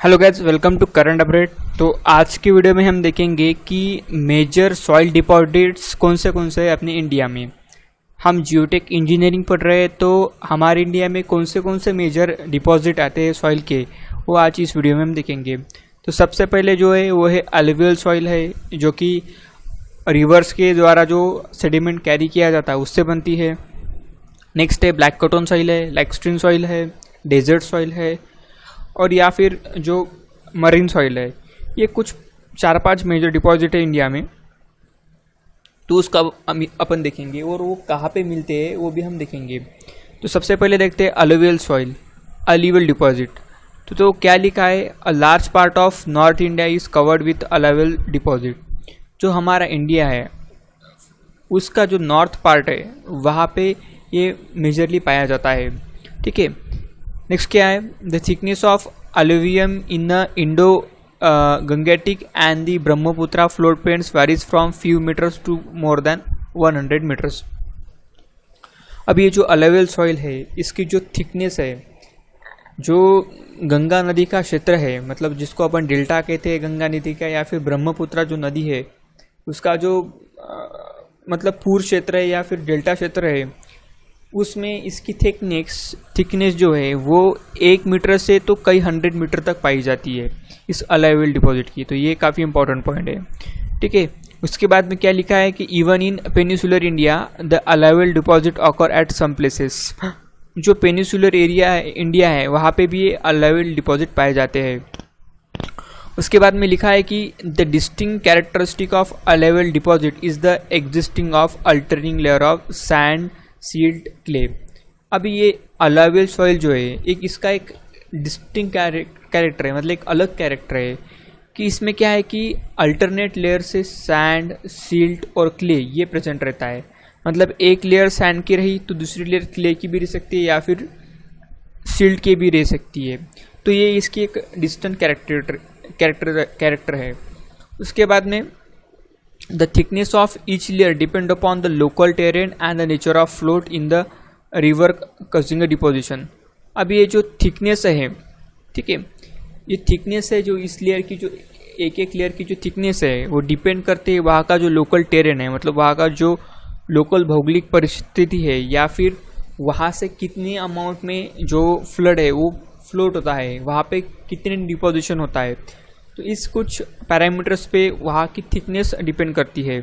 Hello guys, welcome to current update. तो आज की वीडियो में हम देखेंगे कि मेजर सॉइल डिपॉजिट्स कौन से हैं अपने इंडिया में। हम जियोटेक इंजीनियरिंग पढ़ रहे हैं, तो हमारे इंडिया में कौन से मेजर डिपॉजिट आते हैं सॉइल के, वो आज इस वीडियो में हम देखेंगे। तो सबसे पहले जो है वो है अलुवियल सॉइल है, जो कि रिवर्स के द्वारा जो सेडिमेंट कैरी किया जाता है उससे बनती है। नेक्स्ट है ब्लैक कॉटन सॉइल है, लाइमस्टोन सॉइल है, डेजर्ट सॉइल है, और या फिर जो मरीन सॉइल है। ये कुछ 4-5 मेजर डिपॉजिट है इंडिया में, तो उसका अपन देखेंगे और वो कहाँ पे मिलते हैं वो भी हम देखेंगे। तो सबसे पहले देखते हैं अलुवियल सॉइल, अलुवियल डिपॉजिट। तो क्या लिखा है, अ large part of north India is covered with alluvial deposit. जो हमारा इंडिया है उसका जो नॉर्थ पार्ट है वहाँ पे ये मेजरली पाया जाता है। ठीक है, नेक्स्ट क्या है, the thickness of alluvium in the Indo Gangetic and the Brahmaputra flood plains varies from few metres to more than 100 metres. अब ये जो अलुवियल सॉइल है इसकी जो थिकनेस है, जो गंगा नदी का क्षेत्र है, मतलब जिसको अपन डेल्टा कहते हैं गंगा नदी का, या फिर ब्रह्मपुत्र जो नदी है उसका जो मतलब पूर्व क्षेत्र है या फिर डेल्टा क्षेत्र है, उसमें इसकी थिकनेस जो है वो 1 मीटर से तो कई 100 मीटर तक पाई जाती है इस अलुवियल डिपॉजिट की। तो ये काफ़ी इंपॉर्टेंट पॉइंट है। ठीक है, उसके बाद में क्या लिखा है कि even in peninsular India the alluvial deposit occur at some places. जो पेनिसुलर एरिया है इंडिया है वहाँ पे भी ये अलुवियल डिपॉजिट पाए जाते हैं। उसके बाद में लिखा है कि the distinct characteristic of alluvial deposit is the existing of alternating layer of sand, silt, clay. अभी ये अलुवियल सॉइल जो है इसका एक डिस्टिंक्ट कैरेक्टर है, मतलब एक अलग कैरेक्टर है कि इसमें क्या है कि अल्टरनेट लेयर से सैंड, सील्ट और क्ले ये प्रेजेंट रहता है। मतलब एक लेयर सैंड की रही तो दूसरी लेयर क्ले की भी रह सकती है या फिर सील्ट की भी रह सकती है। तो ये इसकी एक डिस्टिंक्ट कैरेक्टर है। उसके बाद में the thickness of each layer depend upon the local terrain and the nature of float in the river causing a deposition। अब ये जो थिकनेस है, ठीक है, ये थिकनेस है जो इस लेयर की, जो एक लेयर की जो थिकनेस है वो डिपेंड करते हैं वहाँ का जो लोकल टेरेन है, मतलब वहाँ का जो लोकल भौगोलिक परिस्थिति है, या फिर वहाँ से कितनी अमाउंट में जो फ्लड है वो फ्लोट होता है, वहाँ पे कितने डिपोजिशन होता है। तो इस कुछ पैरामीटर्स पे वहाँ की थिकनेस डिपेंड करती है।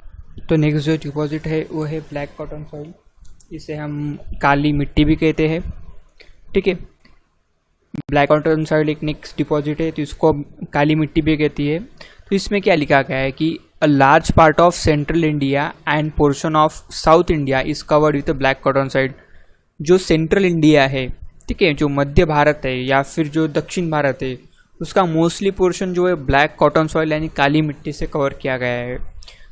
तो नेक्स्ट जो डिपॉजिट है वो है ब्लैक कॉटन सॉइल, इसे हम काली मिट्टी भी कहते हैं। ठीक है, ब्लैक कॉटन सॉइल एक नेक्स्ट डिपॉजिट है, तो इसको काली मिट्टी भी कहती है। तो इसमें क्या लिखा गया है कि अ large part of central India end portion of south India is covered with black cotton soil. जो सेंट्रल इंडिया है, ठीक है, जो मध्य भारत है या फिर जो दक्षिण भारत है, उसका मोस्टली पोर्शन जो है ब्लैक कॉटन सॉइल यानी काली मिट्टी से कवर किया गया है।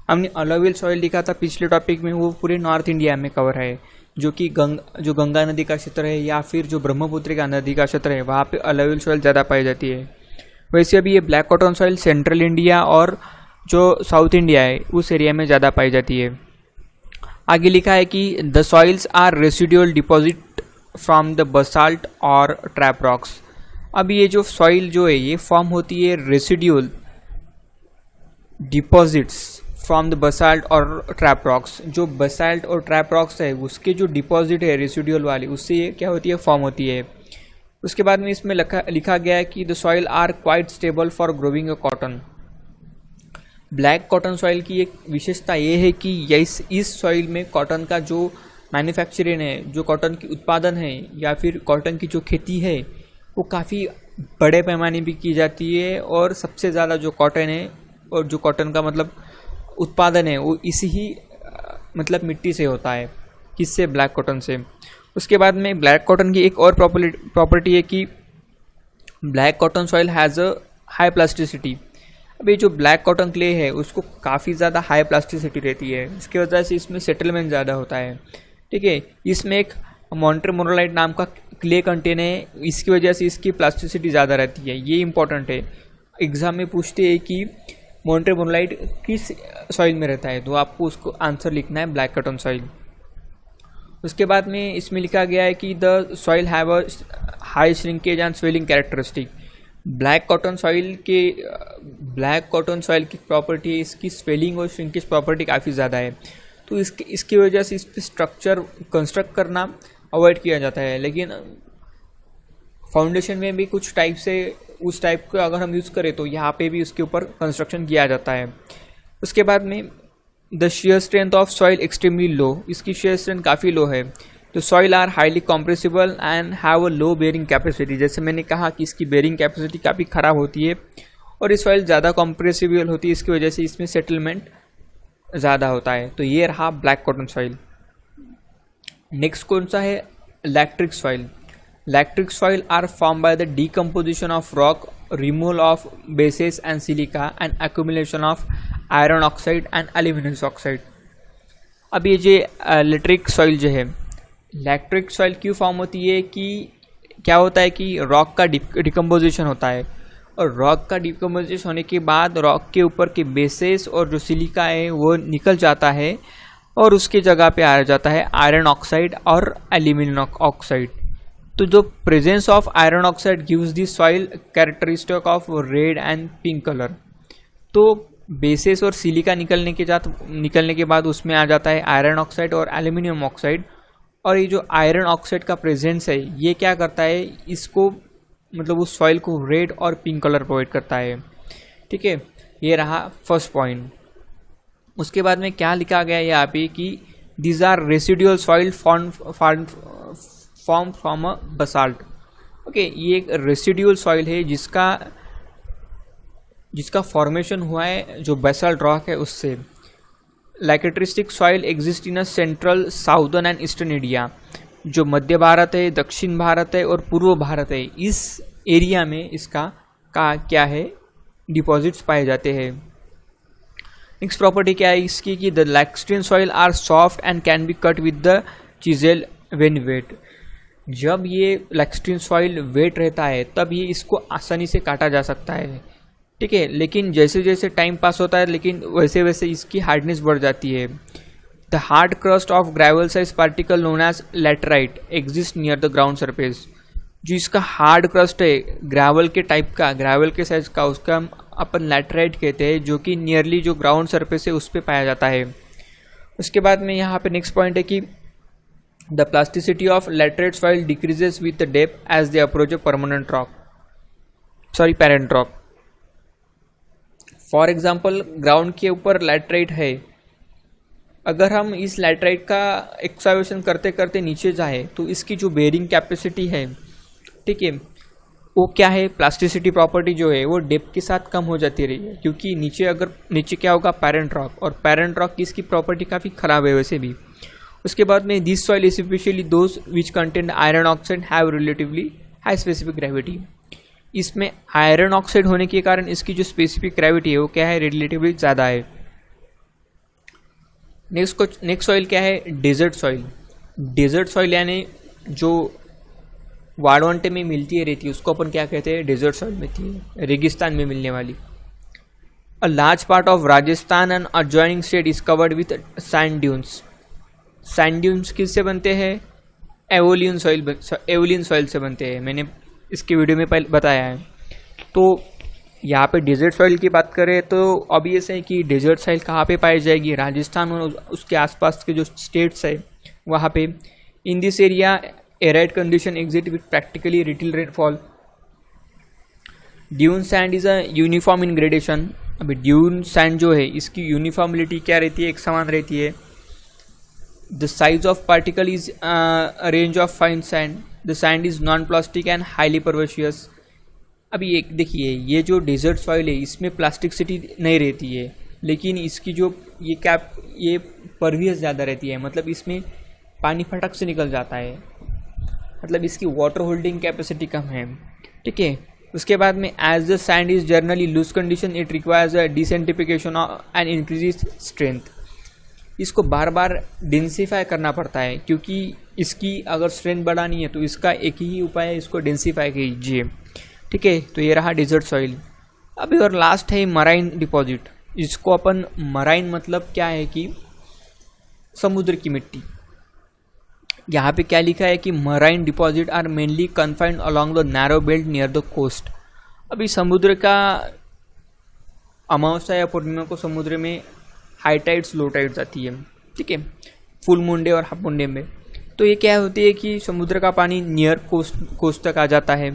हमने अलुवियल सॉइल लिखा था पिछले टॉपिक में, वो पूरे नॉर्थ इंडिया में कवर है, जो कि जो गंगा नदी का क्षेत्र है या फिर जो ब्रह्मपुत्र का नदी का क्षेत्र है वहाँ पे अलुवियल सॉइल ज़्यादा पाई जाती है। वैसे अभी ये black cotton soil central India और जो साउथ इंडिया है उस एरिया में ज़्यादा पाई जाती है। आगे लिखा है कि the soils are residual deposit from the basalt और ट्रैप रॉक्स। अब ये जो सॉइल जो है ये फॉर्म होती है residual deposits from the basalt और ट्रैप रॉक्स। जो बसाल्ट और ट्रैप रॉक्स है उसके जो डिपॉजिट है रेसिड्यूल वाली, उससे ये क्या होती है, फॉर्म होती है। उसके बाद में इसमें लिखा गया है कि the soil are quite stable for growing a cotton. Black cotton soil की एक विशेषता ये है कि इस सॉइल में कॉटन का जो मैन्युफैक्चरिंग है, जो कॉटन की उत्पादन है या फिर कॉटन की जो खेती है वो काफ़ी बड़े पैमाने भी की जाती है, और सबसे ज़्यादा जो कॉटन है और जो कॉटन का मतलब उत्पादन है वो इसी ही मतलब मिट्टी से होता है, किससे, ब्लैक कॉटन से। उसके बाद में ब्लैक कॉटन की एक और प्रॉपर्टी है कि black cotton soil has a high plasticity. अभी जो ब्लैक कॉटन क्ले है उसको काफ़ी ज़्यादा हाई प्लास्टिसिटी रहती है, इसकी वजह से इसमें सेटलमेंट ज़्यादा होता है। ठीक है, इसमें एक मॉन्टेमोरोलाइट नाम का क्ले कंटेन है, इसकी वजह से इसकी प्लास्टिसिटी ज़्यादा रहती है। ये इंपॉर्टेंट है, एग्जाम में पूछते हैं कि मॉन्टेमोरोलाइट किस सॉइल में रहता है, तो आपको उसको आंसर लिखना है ब्लैक कॉटन सॉइल। उसके बाद में इसमें लिखा गया है कि the soil have a high shrinkage and swelling characteristic. Black cotton soil की प्रॉपर्टी है, इसकी स्वेलिंग और श्रिंकेज प्रॉपर्टी काफ़ी ज़्यादा है, तो इसकी वजह से इस पर स्ट्रक्चर कंस्ट्रक्ट करना अवॉइड किया जाता है। लेकिन फाउंडेशन में भी कुछ टाइप से उस टाइप का अगर हम यूज़ करें तो यहाँ पे भी उसके ऊपर कंस्ट्रक्शन किया जाता है। उसके बाद में the shear strength of soil extremely low, इसकी शेयर स्ट्रेंथ काफ़ी लो है। तो soil are highly compressible and have a low bearing capacity, जैसे मैंने कहा कि इसकी बेयरिंग कैपेसिटी काफ़ी ख़राब होती है और ये सॉइल ज़्यादा कॉम्प्रेसिबल होती है, इसकी वजह से इसमें सेटलमेंट ज़्यादा होता है। तो ये रहा ब्लैक कॉटन सॉइल। नेक्स्ट कौन सा है? Laterite soil. Laterite soil are form by the decomposition of rock, removal of bases and silica and accumulation of iron oxide and aluminium oxide. अब ये जो लैक्ट्रिक सॉइल जो है, लैक्ट्रिक सॉइल क्यों form होती है कि क्या होता है कि रॉक का डिकम्पोजिशन होता है और रॉक का डिकम्पोजिशन होने के बाद रॉक के ऊपर के बेसेस और जो सिलिका है वो निकल जाता है और उसके जगह पे आ जाता है आयरन ऑक्साइड और एल्यूमिनियम ऑक्साइड। तो जो presence of iron oxide gives the soil characteristic of red and pink colour. तो बेसेस और सिलिका निकलने के बाद उसमें आ जाता है आयरन ऑक्साइड और एल्यूमिनियम ऑक्साइड, और ये जो आयरन ऑक्साइड का प्रेजेंस है ये क्या करता है, इसको मतलब उस सॉइल को रेड और पिंक कलर प्रोवाइड करता है। ठीक है, ये रहा फर्स्ट पॉइंट। उसके बाद में क्या लिखा गया है यहाँ पे कि these are residual soil form from a basalt. Okay, ये एक रेसिडुअल सॉइल है जिसका फॉर्मेशन हुआ है जो बेसाल्ट रॉक है उससे। Laterite soil exist in a central, southern and eastern area. जो मध्य भारत है, दक्षिण भारत है और पूर्व भारत है, इस एरिया में इसका क्या है डिपॉजिट्स पाए जाते हैं। नेक्स्ट प्रॉपर्टी क्या है इसकी कि the lacustrine soil are soft and can be cut with the chisel when wet. जब ये लैक्स्ट्रीन सॉइल वेट रहता है तब ये इसको आसानी से काटा जा सकता है। ठीक है, लेकिन जैसे जैसे टाइम पास होता है लेकिन वैसे वैसे इसकी हार्डनेस बढ़ जाती है। The hard crust of gravel size particle known as laterite exist near the ground surface. जो इसका हार्ड क्रस्ट है ग्रेवल के टाइप का, ग्रेवल के साइज का, उसका हम अपन लैटराइट कहते हैं, जो कि नियरली जो ग्राउंड सरफेस है उस पर पाया जाता है। उसके बाद में यहाँ पे नेक्स्ट पॉइंट है कि the plasticity of laterite soil decreases with the depth as they approach a parent rock. For example, ground के ऊपर लैटराइट है, अगर हम इस लैटराइट का एक्सकावेशन करते करते नीचे जाए तो इसकी जो बेयरिंग कैपेसिटी है, ठीक है, वो क्या है, प्लास्टिसिटी प्रॉपर्टी जो है वो डेप्थ के साथ कम हो जाती रही है, क्योंकि नीचे क्या होगा, पेरेंट रॉक, और पेरेंट रॉक की इसकी प्रॉपर्टी काफ़ी ख़राब है वैसे भी। उसके बाद में this soil specially those which contain iron oxide have relatively high specific gravity. इसमें आयरन ऑक्साइड होने के कारण इसकी जो स्पेसिफिक ग्रेविटी है वो क्या है, रिलेटिवली ज़्यादा है। नेक्स्ट सॉइल क्या है, डेजर्ट सॉइल। डेजर्ट सॉइल यानी जो वाड़वंटे में मिलती है रेती, उसको अपन क्या कहते हैं, डेजर्ट सॉइल मिलती है, रेगिस्तान में मिलने वाली। A large part of Rajasthan and adjoining state is covered with sand dunes. Sand dunes किससे बनते हैं, एवोलियन सॉइल से बनते हैं, मैंने इसके वीडियो में पहले बताया है। तो यहाँ पे डेजर्ट सॉइल की बात करें तो ऑब्वियस है कि डेजर्ट सॉइल कहाँ पे पाई जाएगी, राजस्थान और उसके आसपास के जो स्टेट्स है वहाँ पे। In this area arid condition exist with practically little rainfall. Dune sand is a uniform in gradation. अभी ड्यून सैंड जो है इसकी यूनिफॉर्मिलिटी क्या रहती है, एक समान रहती है। The size of particle is a range of fine sand. The sand is non-plastic and highly pervasive. अभी एक देखिए, ये जो डेजर्ट सॉइल है इसमें प्लास्टिसिटी नहीं रहती है, लेकिन इसकी जो ये परवियस ज़्यादा रहती है, मतलब इसमें पानी फटक से निकल जाता है, मतलब इसकी वाटर होल्डिंग कैपेसिटी कम है। ठीक है, उसके बाद में as the sand is generally loose condition it requires a densification and increase strength. इसको बार बार डेंसिफाई करना पड़ता है, क्योंकि इसकी अगर स्ट्रेंथ बढ़ानी है तो इसका एक ही उपाय है, इसको डेंसिफाई कीजिए। ठीक है, तो ये रहा डेजर्ट सॉइल। अभी और लास्ट है मराइन डिपॉजिट। इसको अपन मराइन मतलब क्या है कि समुद्र की मिट्टी। यहाँ पे क्या लिखा है कि marine deposit are mainly confined along the narrow belt near the coast. अभी समुद्र का अमावस्या या पूर्णिमा को समुद्र में हाई टाइड्स लो टाइड्स आती है, ठीक है, फुल मून डे और हाफ मून डे में। तो ये क्या होती है कि समुद्र का पानी नियर कोस्ट तक आ जाता है।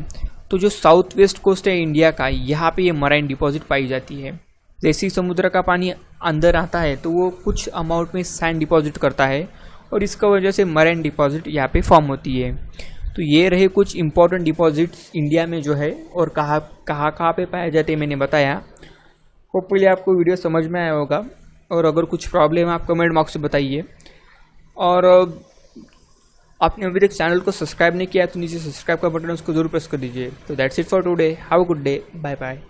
तो जो साउथ वेस्ट कोस्ट है इंडिया का, यहाँ पे ये मराइन डिपॉजिट पाई जाती है। जैसे ही समुद्र का पानी अंदर आता है तो वो कुछ अमाउंट में सैंड डिपॉजिट करता है और इसका वजह से मराइन डिपॉजिट यहाँ पे फॉर्म होती है। तो ये रहे कुछ इंपॉर्टेंट डिपॉजिट्स इंडिया में जो है और कहाँ पे पाए जाते हैं मैंने बताया। होपफुली आपको वीडियो समझ में आया होगा, और अगर कुछ प्रॉब्लम है आप कमेंट बॉक्स में बताइए। और आपने अभी तक चैनल को सब्सक्राइब नहीं किया तो नीचे सब्सक्राइब का बटन उसको जरूर प्रेस कर दीजिए। तो that's it for today, have a good day, bye bye.